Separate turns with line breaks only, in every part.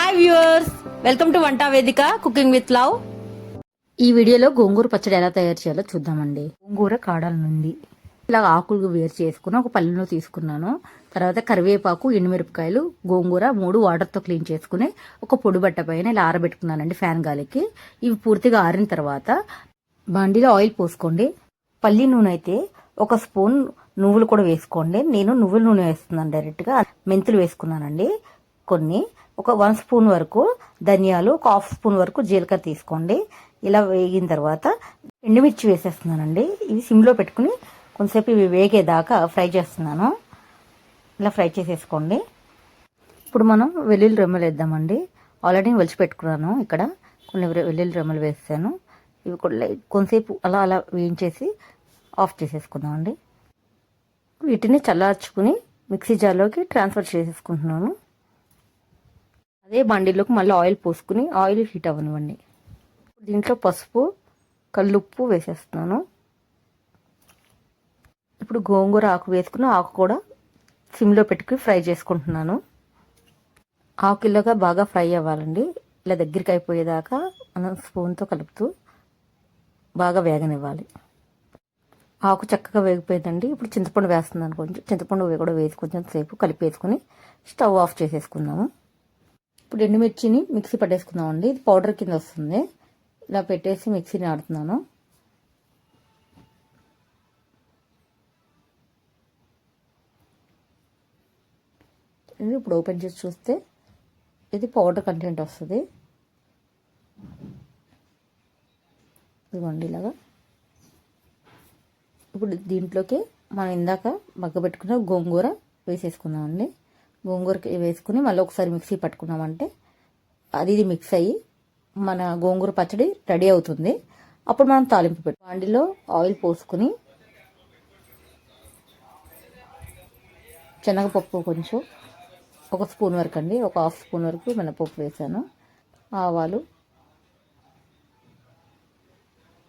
Hi viewers, welcome to వంట వేదిక cooking with love. ఈ వీడియోలో గోంగూర పచ్చడి ఎలా తయారు చేయాలో చూద్దామండి. గోంగూర కాడల నుండి ఇలా ఆకులు వేరు చేసుకుని ఒక పళ్ళెంలో తీసుకున్నాను. తర్వాత కరివేపాకు, ఎండుమిరపకాయలు, గోంగూర 3 వాటర్తో క్లీన్ చేసుకుని ఒక పొడి బట్ట పైన ఇలా ఆరబెట్టుకున్నానండి ఫ్యాన్ గాలికి. ఇవి పూర్తిగా ఆరిన తర్వాత బాండీలో ఆయిల్ పోసుకోండి. పల్లి నూనె అయితే ఒక స్పూన్, నువ్వులు కూడా వేసుకోండి. నేను నువ్వుల నూనె వేస్తున్నాను డైరెక్ట్గా. మెంతులు వేసుకున్నానండి కొన్ని, ఒక 1 స్పూన్ వరకు ధనియాలు, ఒక 1/2 స్పూన్ వరకు జీలకర్ర తీసుకోండి. ఇలా వేగిన తర్వాత ఎండుమిర్చి వేసేస్తున్నానండి. ఇవి సిమ్లో పెట్టుకుని కొంతసేపు ఇవి వేగేదాకా ఫ్రై చేస్తున్నాను. ఇలా ఫ్రై చేసేసుకోండి. ఇప్పుడు మనం వెల్లుల్లి రెమ్మలు వేద్దామండి. ఆల్రెడీ ఒలిచిపెట్టుకున్నాను. ఇక్కడ కొన్ని వెల్లుల్లి రెమ్మలు వేస్తాను. ఇవి కూడా కొంతసేపు అలా అలా వేయించేసి ఆఫ్ చేసేసుకుందామండి. వీటిని చల్లార్చుకుని మిక్సీ జార్లోకి ట్రాన్స్ఫర్ చేసేసుకుంటున్నాను. అదే బండిలోకి మళ్ళీ ఆయిల్ పోసుకుని ఆయిల్ హీట్ అవ్వనివ్వండి. దీంట్లో పసుపు, కల్లుప్పు వేసేస్తున్నాను. ఇప్పుడు గోంగూర ఆకు వేసుకుని ఆకు కూడా సిమ్లో పెట్టుకుని ఫ్రై చేసుకుంటున్నాను. ఆకు ఇలాగా బాగా ఫ్రై అవ్వాలండి. ఇలా దగ్గరికి అయిపోయేదాకా మనం స్పూన్తో కలుపుతూ బాగా వేగనివ్వాలి. ఆకు చక్కగా వేగిపోయిందండి. ఇప్పుడు చింతపండు వేస్తున్నాను. కొంచెం చింతపండు కూడా వేసి కొంచెం సేపు కలిపేసుకుని స్టవ్ ఆఫ్ చేసేసుకుందాము. ఇప్పుడు ఎండుమిర్చిని మిక్సీ పట్టేసుకుందామండి. ఇది పౌడర్ కింద వస్తుంది. ఇలా పెట్టేసి మిక్సీని ఆడుతున్నాను. ఇప్పుడు ఓపెన్ చేసి చూస్తే ఇది పౌడర్ కంటెంట్ వస్తుంది. ఇదిగోండి ఇలాగా. ఇప్పుడు దీంట్లోకి మనం ఇందాక మగ్గబెట్టుకున్న గోంగూర వేసేసుకుందామండి. గోంగూరకి వేసుకుని మళ్ళీ ఒకసారి మిక్సీ పట్టుకున్నామంటే ఇది మిక్స్ అయ్యి మన గోంగూర పచ్చడి రెడీ అవుతుంది. అప్పుడు మనం తాలింపు పెట్టు వాండిలో ఆయిల్ పోసుకుని శనగపప్పు కొంచెం, 1 స్పూన్ వరకు అండి, ఒక 1/2 స్పూన్ వరకు మినపప్పు వేసాను. ఆవాలు,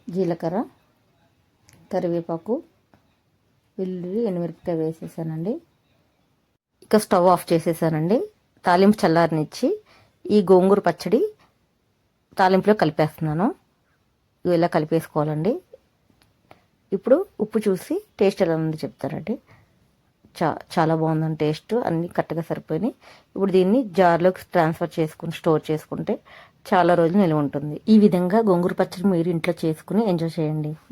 జీలకర్ర, కరివేపాకు, వెల్లుల్లి, ఎండుమిరపకాయ వేసేసానండి. ఇక స్టవ్ ఆఫ్ చేసేసానండి. తాలింపు చల్లారనిచ్చి ఈ గోంగూర పచ్చడి తాలింపులో కలిపేస్తున్నాను. ఇలా కలిపేసుకోవాలండి. ఇప్పుడు ఉప్పు చూసి టేస్ట్ ఎలా ఉందో చెప్తారండి. చాలా బాగుందండి టేస్ట్. అన్నీ కరెక్ట్గా సరిపోయినాయి. ఇప్పుడు దీన్ని జార్లోకి ట్రాన్స్ఫర్ చేసుకుని స్టోర్ చేసుకుంటే చాలా రోజులు నిల్వ ఉంటుంది. ఈ విధంగా గోంగూర పచ్చడి మీరు ఇంట్లో చేసుకుని ఎంజాయ్ చేయండి.